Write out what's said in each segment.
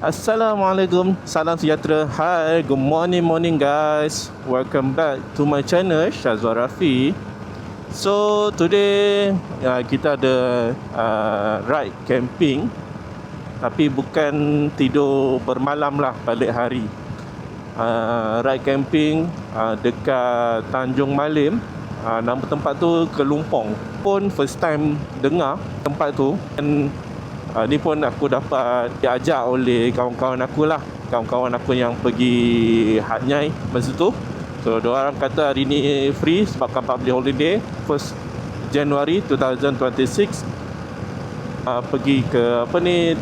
Assalamualaikum, salam sejahtera. Hi, good morning guys. Welcome back to my channel Syazwar Rafi. So today kita ada ride camping, tapi bukan tidur bermalam lah, balik hari. Ride camping dekat Tanjung Malim. Nama tempat tu Kelumpong. Pun first time dengar tempat tu. Dan ni pun aku dapat diajak oleh kawan-kawan aku lah. Kawan-kawan aku yang pergi Hat Nyai masa tu. So diorang kata hari ni free sebabkan public holiday 1st January 2026. Pergi ke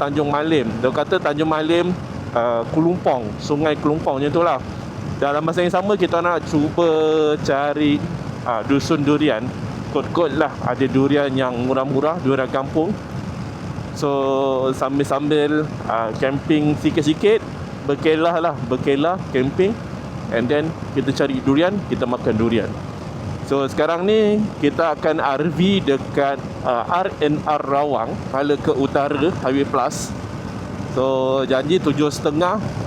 Tanjung Malim. Dia kata Tanjung Malim Kelumpong, Sungai Kelumpong macam tu lah. Dalam masa yang sama kita nak cuba cari dusun durian. Kot-kot lah ada durian yang murah-murah, durian kampung. So sambil-sambil camping sikit-sikit, berkelah camping, and then kita cari durian, kita makan durian. So sekarang ni kita akan RV dekat R&R Rawang, hala ke utara Highway Plus. So janji 7.30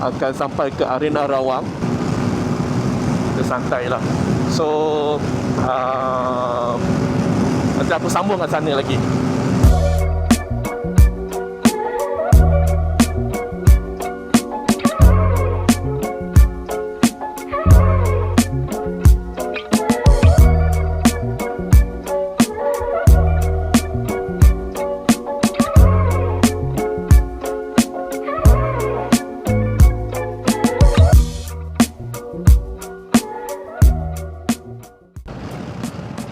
akan sampai ke R&R Rawang. Kita santai lah. So nanti aku sambung kat sana lagi.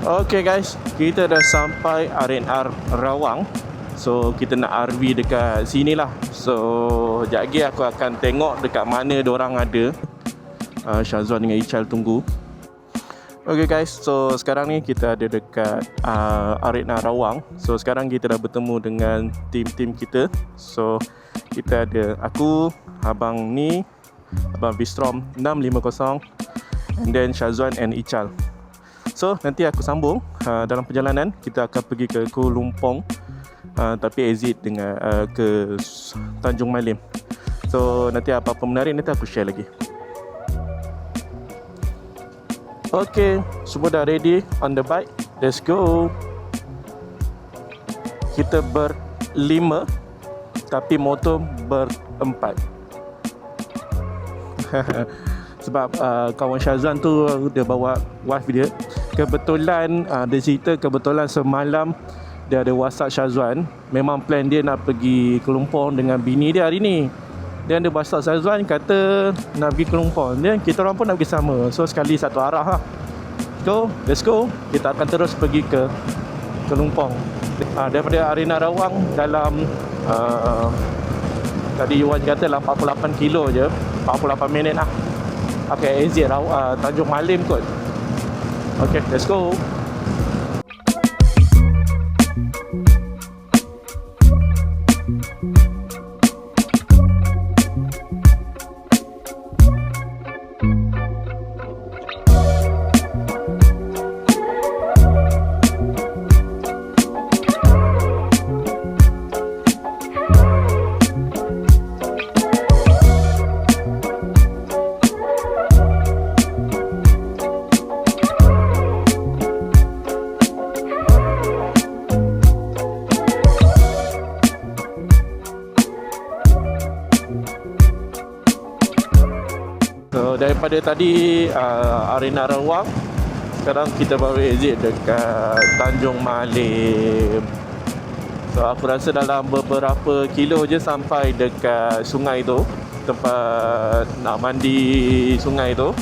Okay guys, kita dah sampai R&R Rawang. So kita nak RV dekat sini lah. So sekejap lagi aku akan tengok dekat mana diorang ada. Syazwan dengan Ichal tunggu. Okay guys, so sekarang ni kita ada dekat R&R Rawang. So sekarang kita dah bertemu dengan tim kita. So kita ada aku, Abang ni, Abang Vistrom 650, and then Syazwan and Ichal. So nanti aku sambung dalam perjalanan. Kita akan pergi ke Kelumpong, tapi exit dengan ke Tanjung Malim. So nanti apa-apa menarik nanti aku share lagi. Okay, semua dah ready on the bike. Let's go. Kita berlima, tapi motor berempat. Sebab kawan Syazwan tu dia bawa wife dia. Kebetulan dia cerita kebetulan semalam dia ada WhatsApp Syazwan. Memang plan dia nak pergi Kelumpong dengan bini dia hari ni. Dan dia WhatsApp Syazwan kata nak pergi Kelumpong. Dan kita orang pun nak pergi sama. So sekali satu arah lah. So let's go. Kita akan terus pergi ke Kelumpong. Daripada R&R Rawang dalam tadi Yuan kata 48 kilo je, 48 minit lah. Okay, exit Tanjung Malim kot. Okay, let's go. Daripada tadi R&R Rawang, sekarang kita baru exit dekat Tanjung Malim. So aku rasa dalam beberapa kilo je sampai dekat sungai tu, tempat nak mandi sungai tu.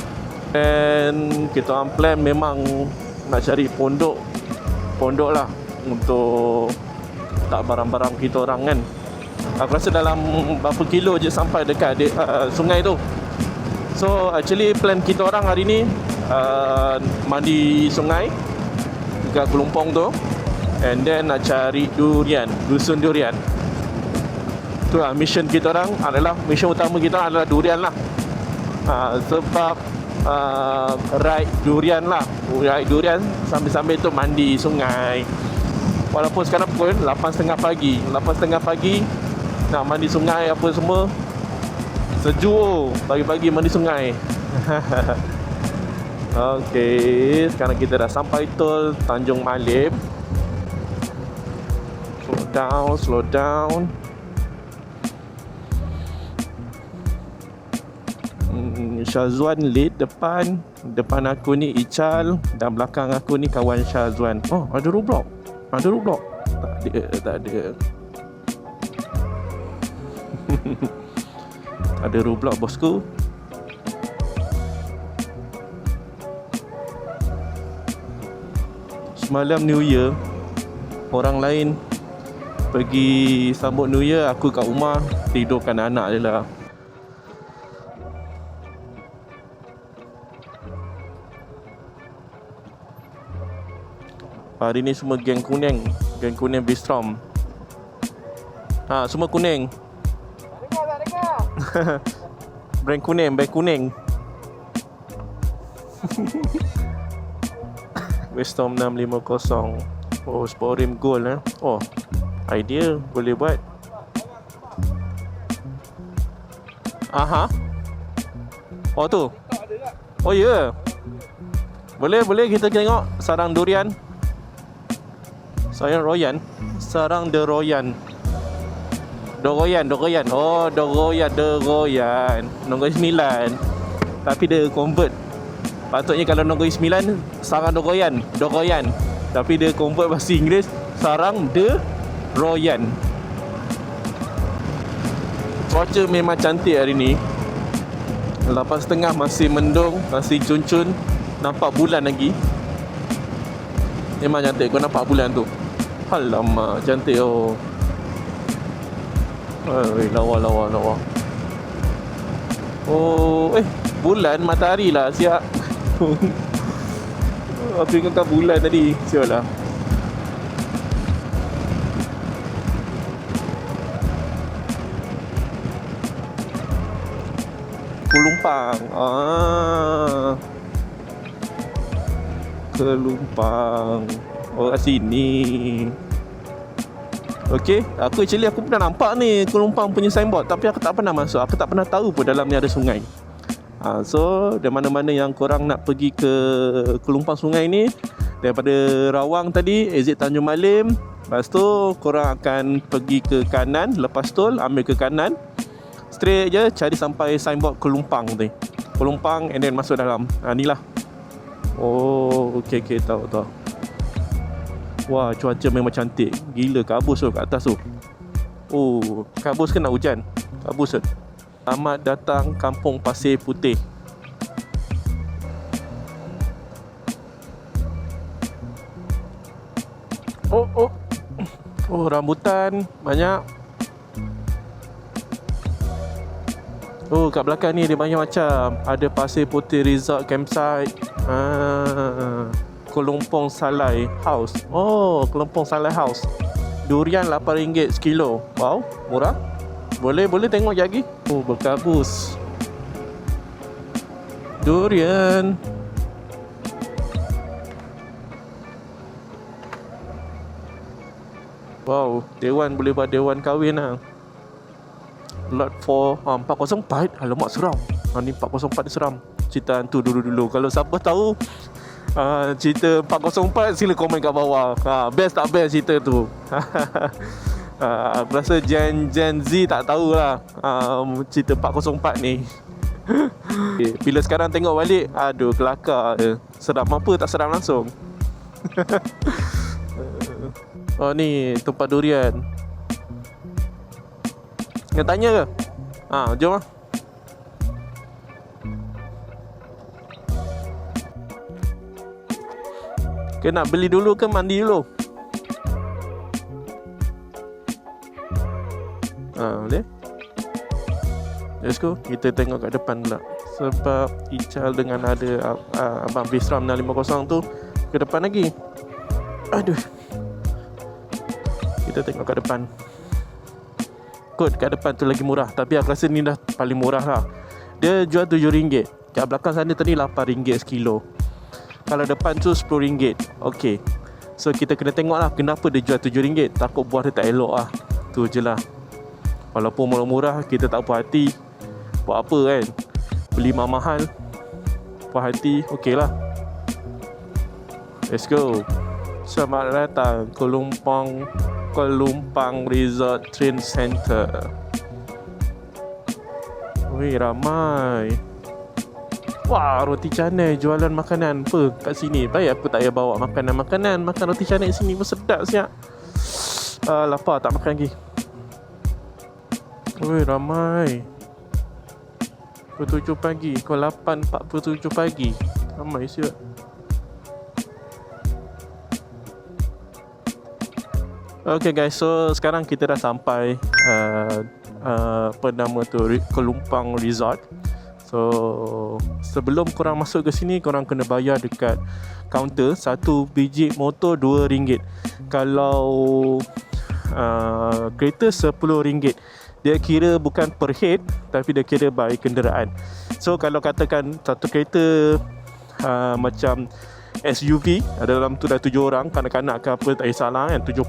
Dan kita orang plan memang nak cari pondok lah untuk tak barang-barang kita orang kan. Aku rasa dalam berapa kilo je sampai dekat sungai tu. So actually plan kita orang hari ni mandi sungai dekat Kelumpong tu, and then nak cari durian, dusun durian. Tu lah mission kita orang adalah, mission utama kita adalah durian lah. Sebab ride durian lah, ride durian sambil-sambil tu mandi sungai. Walaupun sekarang pukul 8.30 pagi nak mandi sungai apa semua, Sejuk oh. Pagi-pagi mandi sungai. Okey, sekarang kita dah sampai tol Tanjung Malim. Slow down. Syazwan lead depan. Depan aku ni Ical, dan belakang aku ni kawan Syazwan. Oh, ada Roblox. Tak ada. Ada Roblox bosku. Semalam New Year, orang lain pergi sambut New Year, aku kat rumah tidurkan anak je lah. Hari ni semua geng kuning Bistrom. Semua kuning. Tak dengar. Brand kuning. Bistrom 650. Oh, Sporim Gold Oh, idea boleh buat. Aha. Oh tu. Oh ya. Yeah. Boleh kita tengok sarang durian. Sarang Doroyan. Oh, Doroyan. Nombor 9. Tapi dia convert. Patutnya kalau nombor 9 sarang Doroyan. Tapi dia convert bahasa Inggeris sarang Doroyan. Cuaca memang cantik hari ni. 8.30 masih mendung, masih cun-cun. Nampak bulan lagi. Memang cantik. Kau nampak bulan tu? Alamak, cantik oh. Lawa. Oh, bulan, matahari lah, siap. Aku ingatkan bulan tadi. Siap lah. Kelumpang. Kelumpang. Oh, kat sini. Okey, aku pernah nampak ni Kelumpang punya signboard, tapi aku tak pernah masuk. Aku tak pernah tahu pun dalam ni ada sungai. So, dari mana-mana yang korang nak pergi ke Kelumpang sungai ni, daripada Rawang tadi, exit Tanjung Malim, lepas tu korang akan pergi ke kanan, lepas tol ambil ke kanan, straight je cari sampai signboard Kelumpang tu. Kelumpang and then masuk dalam. Ni lah. Oh, okey, tahu. Wah, cuaca memang cantik. Gila, kabus tu kat atas tu. Oh, kabus ke nak hujan? Kabus tu. Selamat datang Kampung Pasir Putih. Oh, rambutan banyak. Oh, kat belakang ni dia banyak macam. Ada Pasir Putih Resort Campsite. Kelompong Salai House. Oh, Kelompong Salai House. Durian RM8 sekilo. Wow, murah. Boleh tengok lagi. Oh, berkabus. Durian. Wow, dewan, boleh buat dewan kahwin lah. Lot 4 404. Alamak, seram. Ni 404 ni seram. Cerita hantu dulu-dulu. Kalau siapa tahu cerita 404, sila komen kat bawah. Best tak best cerita tu? Aku rasa Gen Z tak tahulah cerita 404 ni. Bila sekarang tengok balik, aduh, kelakar je. Seram apa tak seram langsung. Oh, ni tempat durian. Nak tanya ke? Jom lah. Okay, nak beli dulu ke mandi dulu? Boleh? Let's go. Kita tengok kat depan pula. Sebab Ical dengan ada Abang Bistrom 650 tu ke depan lagi. Aduh. Kita tengok kat depan. Kot kat depan tu lagi murah. Tapi aku rasa ni dah paling murah lah. Dia jual RM7. Kat belakang sana tadi RM8 sekilo. Kalau depan tu RM10. Okay, so kita kena tengok lah kenapa dia jual RM7. Takut buah dia tak elok lah. Tu je lah. Walaupun murah-murah, kita tak puas hati. buat apa kan. Beli mahal, puas hati, okey lah. Let's go. Selamat datang Kuala Lumpang Resort Train Center. Weh, ramai. Wah, roti canai jualan makanan apa kat sini. Baik aku tak payah bawa makanan. Makan roti canai sini pun sedap siap. Lapar tak makan lagi. Weh, ramai. Pukul 7 pagi. Pukul 8.47 pagi. Ramai siap. Okay guys, so sekarang kita dah sampai apa nama tu, Kuala Lumpang Resort. So sebelum korang masuk ke sini, korang kena bayar dekat kaunter. Satu biji motor RM2. Kalau kereta RM10. Dia kira bukan per head, tapi dia kira by kenderaan. So kalau katakan satu kereta macam SUV, ada dalam tu dah 7 orang, kanak-kanak ke apa tak kisahlah kan, 7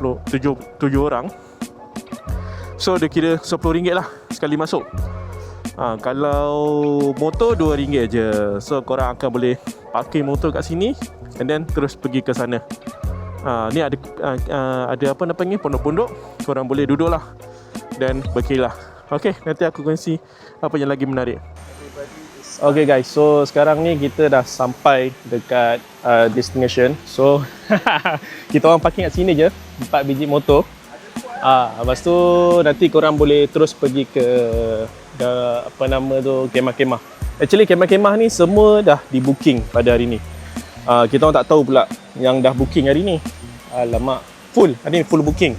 orang. So dia kira RM10 lah sekali masuk. Kalau motor RM2 je. So korang akan boleh parking motor kat sini and then terus pergi ke sana. Ni ada apa nak panggil, pondok-pondok. Korang boleh duduk lah dan berkelah. Okay, nanti aku kongsi apa yang lagi menarik. Okay guys, so sekarang ni kita dah sampai dekat destination. So kita orang parking kat sini je, 4 biji motor. Lepas tu nanti korang boleh terus pergi ke apa nama tu, kemah-kemah. Actually kemah-kemah ni semua dah di booking pada hari ni. Kita orang tak tahu pula yang dah booking hari ni. Alamak, full. Hari ni full booking.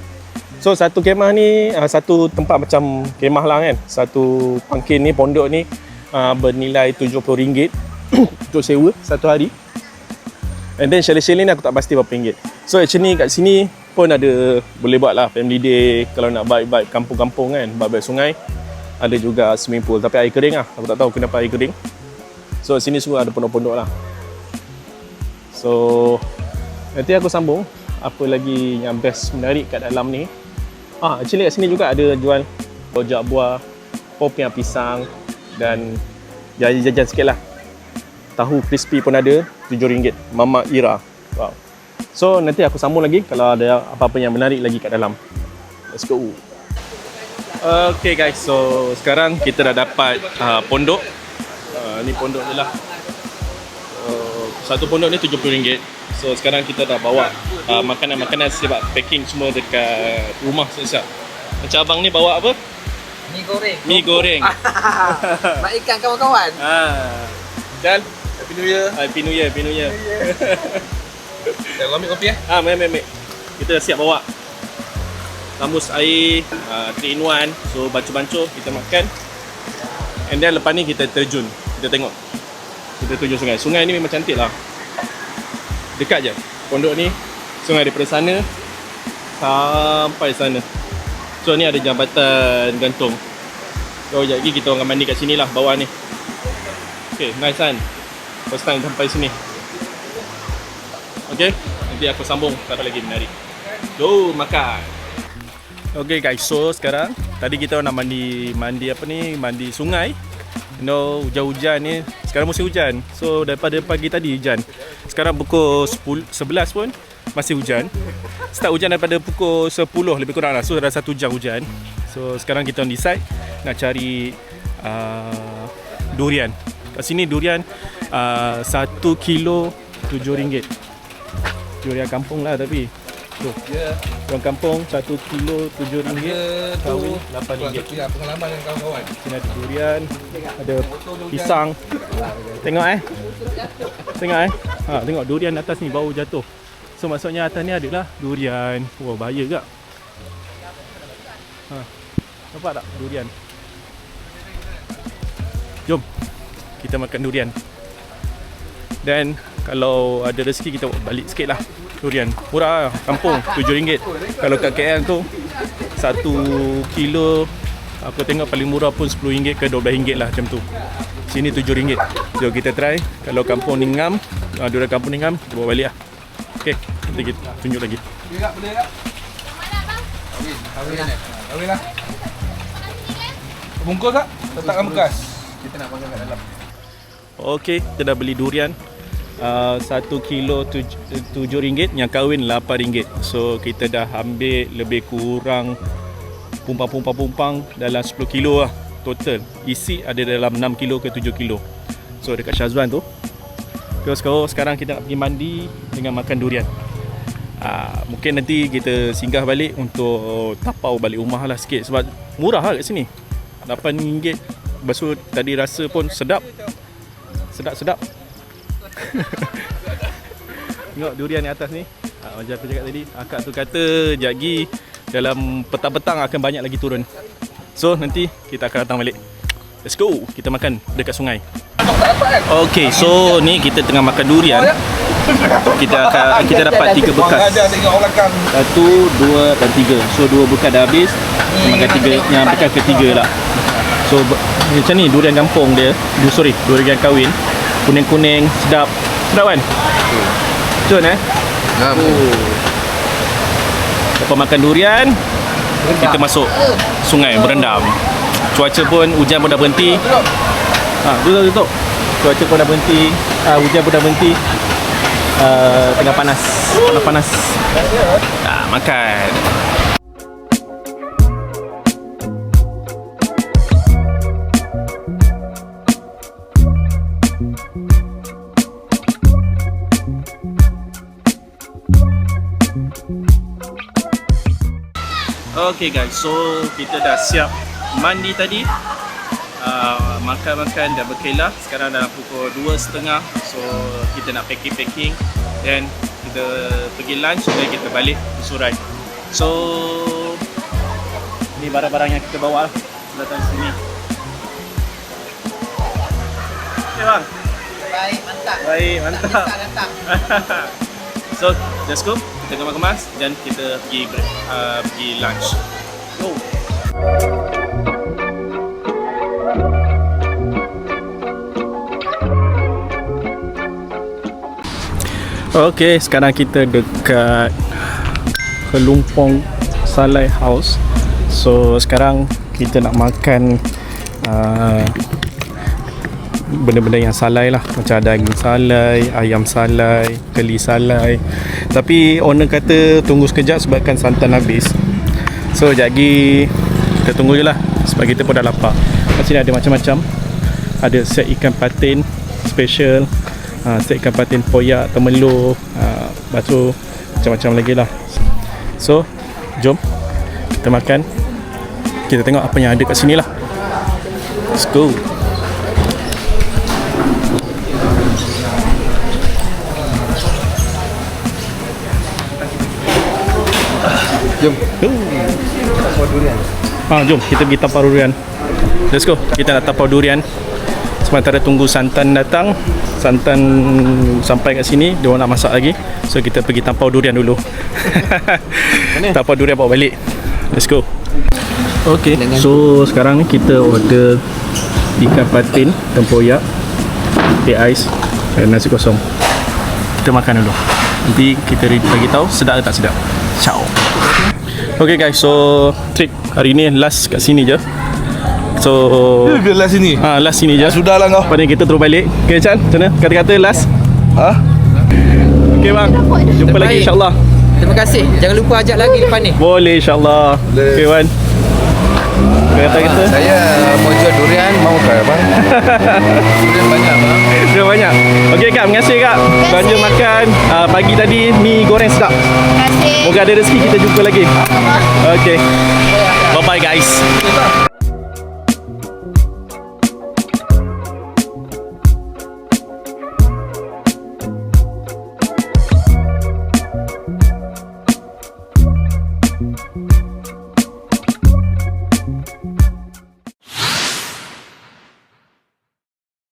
So satu kemah ni, satu tempat macam kemah lah kan, satu pangkin ni, pondok ni bernilai RM70 untuk sewa satu hari. And then chalet-chalet ni aku tak pasti berapa ringgit. So actually kat sini pun ada, boleh buat lah family day. Kalau nak vibe-vibe kampung-kampung kan, vibe sungai. Ada juga swimming pool, tapi air kering lah. Aku tak tahu kenapa air kering. So sini semua ada pondok-pondok lah. So nanti aku sambung apa lagi yang best menarik kat dalam ni. Actually kat sini juga ada jual rojak buah, popiah pisang dan jajan-jajan sikit lah. Tahu crispy pun ada, RM7. Mama Ira. Wow. So nanti aku sambung lagi kalau ada apa-apa yang menarik lagi kat dalam. Let's go. Okay guys, so sekarang kita dah dapat pondok. Ni pondok ni lah. Satu pondok ni RM70. So sekarang kita dah bawa makanan-makanan sebab packing semua dekat rumah siap. Macam abang ni bawa apa? Mi goreng. Mak ikan kawan-kawan. Dan Happy New Year. Happy New Year. Dah ambil kopi Ambil. Kita dah siap bawa. Tamus air 3 in 1. So bancuh-bancuh kita makan. And then lepas ni kita terjun. Kita tengok. Kita terjun sungai. Sungai ni memang cantik lah. Dekat je pondok ni. Sungai daripada sana sampai sana. So ni ada jambatan gantung. So sekejap lagi kita orang mandi kat sini lah, bawah ni. Okay, nice kan? First time sampai sini. Okay, nanti aku sambung tak ada lagi menarik. Go makan. Okay guys, so sekarang tadi kita nak mandi apa ni, mandi sungai. You know, hujan-hujan ni. Sekarang musim hujan. So daripada pagi tadi hujan. Sekarang pukul 11 pun masih hujan. Start hujan daripada pukul 10 lebih kurang lah. So dah 1 jam hujan. So sekarang kita on decide nak cari durian. Kat sini durian 1 kilo RM7. Durian kampung lah tapi tu. Durian kampung 1 kilo RM7. Kahwin RM8. Ya, pengalaman dengan kawan-kawan. Sini ada durian, ada pisang. Tengok tengok durian atas ni bau jatuh. So maksudnya atas ni adalah durian. Wah, bahaya gak? Nampak tak durian? Jom kita makan durian. Dan kalau ada rezeki kita balik sikit lah. Durian murah lah, kampung RM7. Kalau kat KL tu 1 kilo aku tengok paling murah pun RM10 ke RM12 lah macam tu. Sini RM7. So kita try. Kalau kampung ni ngam, durian kampung ni ngam, kita bawa balik lah. Okay, nanti kita tunjuk lagi. Boleh tak? Boleh tak? Kahwin lah. Bungkus tak? Letakkan bekas. Kita nak makan kat dalam. Okey, kita dah beli durian. 1 kilo RM7, yang kahwin RM8. So kita dah ambil lebih kurang pumpang dalam 10 kilo lah total. Isi ada dalam 6 kilo ke 7 kilo. So dekat Syazwan tu. Terus sekarang kita nak pergi mandi dengan makan durian. Mungkin nanti kita singgah balik untuk tapau balik rumah lah sikit. Sebab murah lah kat sini, RM8. Lepas tu tadi rasa pun sedap. Sedap. Tengok durian ni atas ni. Macam aku cakap tadi, akak tu kata jagi dalam petang-petang akan banyak lagi turun. So nanti kita akan datang balik. Let's go. Kita makan dekat sungai. Okay, so ni kita tengah makan durian. Kita dapat 3 bekas. 1, 2 dan 3. So 2 bekas dah habis. Kita makan 3, yang bekas ketiga lah. So macam ni durian kampung dia. Durian kahwin. Kuning-kuning, sedap. Sedap kan? Cun Lepas makan durian, kita masuk sungai berendam. Cuaca pun, hujan pun dah berhenti. Tutup. Cuaca pun dah berhenti. Hujan pun dah berhenti. Tengah panas. Makan. Okay guys, so kita dah siap mandi tadi, makan-makan dah berkelah. Sekarang dah pukul 2.30. So kita nak packing, dan kita pergi lunch dan kita balik ke Surai. So ni barang-barang yang kita bawa datang sini. Okay bang? Baik, mantap. So let's go. Kita kemas-kemas dan kita pergi lunch. Go. Okay, sekarang kita dekat Kelumpong Salai House. So sekarang kita nak makan benda-benda yang salai lah. Macam daging salai, ayam salai, keli salai. Tapi owner kata tunggu sekejap sebabkan santan habis. So sekejap lagi kita tunggu je lah, sebab kita pun dah lapar. Kat sini ada macam-macam. Ada set ikan patin special, set ikan patin poyak, temelur, lepas tu macam-macam lagi lah. So jom kita makan. Kita tengok apa yang ada kat sini lah. Let's go. Jom. Jom kita pergi tapau durian. Let's go. Kita nak tapau durian. Sementara tunggu santan datang. Santan sampai kat sini, dia orang nak masak lagi. So kita pergi tapau durian dulu. Tapau durian bawa balik. Let's go. Okay, so sekarang ni kita order ikan patin, tempoyak, teh ais dan nasi kosong. Kita makan dulu. Nanti kita bagi tahu sedap atau tak sedap. Ciao. Okay guys, so trip hari ni last kat sini je. So Biarlah sini. last sini je. Sudahlah kau. Lepas ni kita terus balik. Okay Chan, macam mana? Kata-kata last. Okay bang, jumpa lagi insyaAllah. Terima kasih. Jangan lupa ajak lagi lepas ni. Boleh insyaAllah. Okay Wan, kata-kata. Saya mau jual durian, mau ke bang? Durian banyak bang. Durian banyak. Okay kak, terima kasih kak. Belanja makan pagi tadi mi goreng sedap. Terima kasih. Moga ada rezeki kita jumpa lagi. Okay, bye bye guys.